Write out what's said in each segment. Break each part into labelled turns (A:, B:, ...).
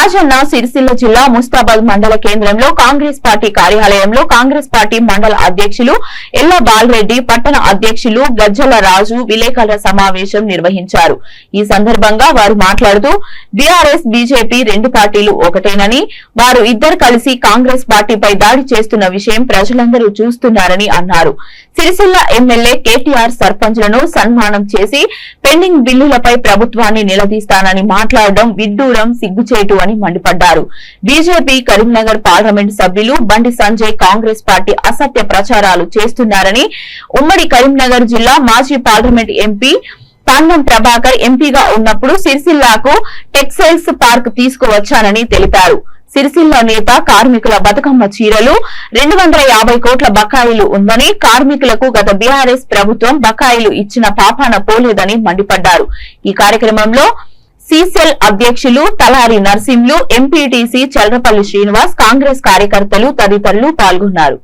A: రాజన్న సిరిసిల్ల జిల్లా ముస్తాబాద్ మండల కేంద్రంలో కాంగ్రెస్ పార్టీ కార్యాలయంలో కాంగ్రెస్ పార్టీ మండల అధ్యక్షులు ఎల్ల బాలరెడ్డి, పట్టణ అధ్యక్షులు గజ్జల రాజు విలేకరుల సమావేశం నిర్వహించారు. ఈ సందర్భంగా వారు మాట్లాడుతూ బీఆర్ఎస్, బీజేపీ రెండు పార్టీలు ఒకటేనని, వారు ఇద్దరు కలిసి కాంగ్రెస్ పార్టీపై దాడి చేస్తున్న విషయం ప్రజలందరూ చూస్తున్నారని అన్నారు. సిరిసిల్ల ఎమ్మెల్యే కేటీఆర్ సర్పంచ్లను సన్మానం చేసి పెండింగ్ బిల్లులపై ప్రభుత్వాన్ని నిలదీస్తానని మాట్లాడడం విడ్డూరం, సిగ్గుచేటు అని మండిపడ్డారు. బీజేపీ కరీంనగర్ పార్లమెంట్ సభ్యులు బండి సంజయ్ కాంగ్రెస్ పార్టీ అసత్య ప్రచారాలు చేస్తున్నారని, ఉమ్మడి కరీంనగర్ జిల్లా మాజీ పార్లమెంట్ ఎంపీ పాండం ప్రభాకర్ ఎంపీగా ఉన్నప్పుడు సిరిసిల్లాకు టెక్స్టైల్స్ పార్క్ తీసుకువచ్చానని తెలిపారు. సిరిసిల్ల నేత కార్మికుల బతుకమ్మ చీరలు 250 కోట్ల బకాయిలు ఉందని, కార్మికులకు గత బీఆర్ఎస్ ప్రభుత్వం బకాయిలు ఇచ్చిన పాపాన పోలేదని మండిపడ్డారు. ఈ కార్యక్రమంలో సిసెల్ అధ్యక్షులు తలారి నర్సింహులు, ఎంపీటీసీ చల్రపల్లి శ్రీనివాస్, కాంగ్రెస్ కార్యకర్తలు తదితరులు పాల్గొన్నారు.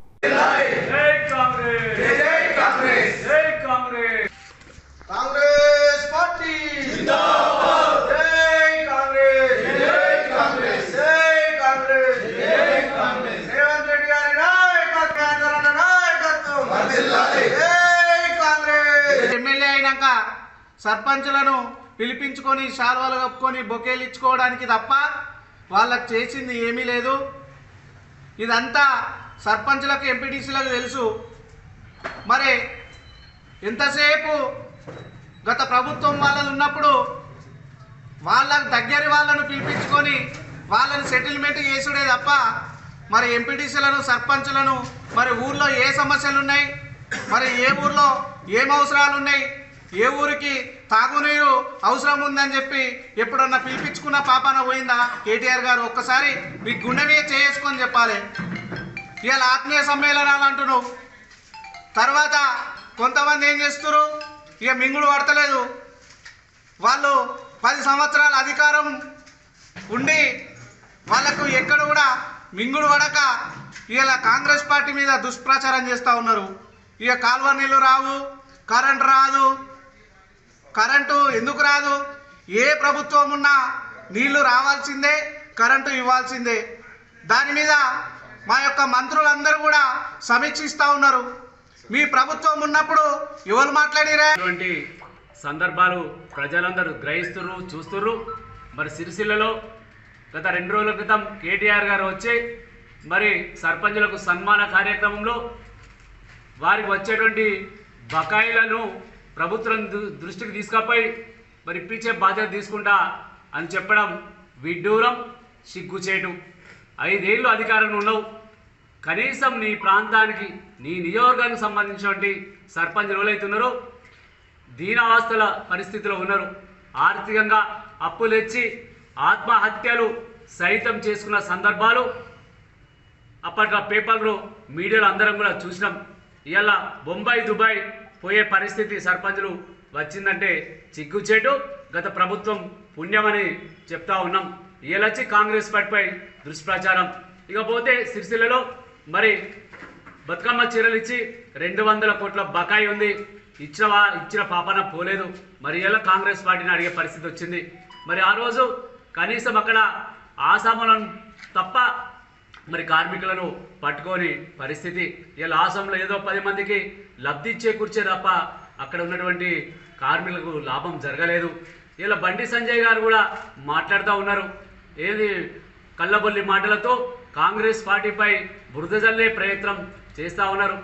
B: ఎమ్మెల్యే అయినాక సర్పంచులను పిలిపించుకొని శాల్వాలు కప్పుకొని బొకేలు ఇచ్చుకోవడానికి తప్ప వాళ్ళకు చేసింది ఏమీ లేదు. ఇదంతా సర్పంచులకు, ఎంపీటీసీలకు తెలుసు. మరి ఎంతసేపు గత ప్రభుత్వం వాళ్ళది ఉన్నప్పుడు వాళ్ళకు దగ్గరి వాళ్ళను పిలిపించుకొని వాళ్ళని సెటిల్మెంట్ చేసుడే తప్ప మరి ఎంపీటీసీలను, సర్పంచులను మరి ఊర్లో ఏ సమస్యలు ఉన్నాయి, మరి ఏ ఊర్లో ఏం అవసరాలు ఉన్నాయి, ఏ ఊరికి తాగునీరు అవసరం ఉందని చెప్పి ఎప్పుడన్నా పిలిపించుకున్న పాపాన పోయిందా కేటీఆర్ గారు? ఒక్కసారి మీ గుండె మీద చేసుకొని చెప్పాలి. ఇవాళ ఆత్మీయ సమ్మేళనాలు అంటున్నావు, తర్వాత కొంతమంది ఏం చేస్తున్నారు, ఇక మింగుడు పడతలేదు. వాళ్ళు 10 సంవత్సరాల అధికారం ఉండి వాళ్ళకు ఎక్కడ కూడా మింగుడు పడక ఇవాళ కాంగ్రెస్ పార్టీ మీద దుష్ప్రచారం చేస్తూ ఉన్నారు. ఇక కాలువ నీళ్ళు రావు, కరెంటు రాదు. కరెంటు ఎందుకు రాదు? ఏ ప్రభుత్వం ఉన్నా నీళ్లు రావాల్సిందే, కరెంటు ఇవ్వాల్సిందే. దాని మీద మా యొక్క మంత్రులందరూ కూడా సమీక్షిస్తూ ఉన్నారు. మీ ప్రభుత్వం ఉన్నప్పుడు ఎవరు మాట్లాడిరా?
C: ఇటువంటి సందర్భాలు ప్రజలందరూ గ్రహిస్తున్నారు, చూస్తున్నారు. మరి సిరిసిల్లలో గత 2 రోజుల క్రితం కేటీఆర్ గారు వచ్చి మరి సర్పంచులకు సన్మాన కార్యక్రమంలో వారికి వచ్చేటువంటి బకాయిలను ప్రభుత్వం దృష్టికి తీసుకుపోయి మరి ఇప్పించే బాధ్యత తీసుకుంటా అని చెప్పడం విడ్డూరం, సిగ్గుచేటు. 5 ఏళ్ళు అధికారంలో ఉన్నావు, కనీసం నీ ప్రాంతానికి, నీ నియోజకవర్గానికి సంబంధించినటువంటి సర్పంచులు ఎవరైతున్నారో దీనావస్థల పరిస్థితిలో ఉన్నారు. ఆర్థికంగా అప్పులు తెచ్చి ఆత్మహత్యలు సైతం చేసుకున్న సందర్భాలు అప్పట్లో పేపర్లో, మీడియాలో అందరం కూడా చూసినాం. ఇవాళ బొంబాయి, దుబాయ్ పోయే పరిస్థితి సర్పంచులు వచ్చిందంటే సిగ్గుచేటు, గత ప్రభుత్వం పుణ్యమని చెప్తా ఉన్నాం. ఇవాళ వచ్చి కాంగ్రెస్ పార్టీపై దుష్ప్రచారం. ఇకపోతే సిరిసిల్లలో మరి బతుకమ్మ చీరలు ఇచ్చి 200 కోట్ల బకాయి ఉంది, ఇచ్చిన పాపన పోలేదు. మరి ఇలా కాంగ్రెస్ పార్టీని అడిగే పరిస్థితి వచ్చింది. మరి ఆ రోజు కనీసం అక్కడ ఆసాములను తప్ప మరి కార్మికులను పట్టుకొని పరిస్థితి. ఇలా ఆసాంలో ఏదో 10 మందికి లబ్ధి చేకూర్చే తప్ప అక్కడ ఉన్నటువంటి కార్మికులకు లాభం జరగలేదు. ఇలా బండి సంజయ్ గారు కూడా మాట్లాడుతూ ఉన్నారు. ఏది కళ్ళబొల్లి మాటలతో కాంగ్రెస్ పార్టీపై బురద జల్లే ప్రయత్నం చేస్తూ ఉన్నారు.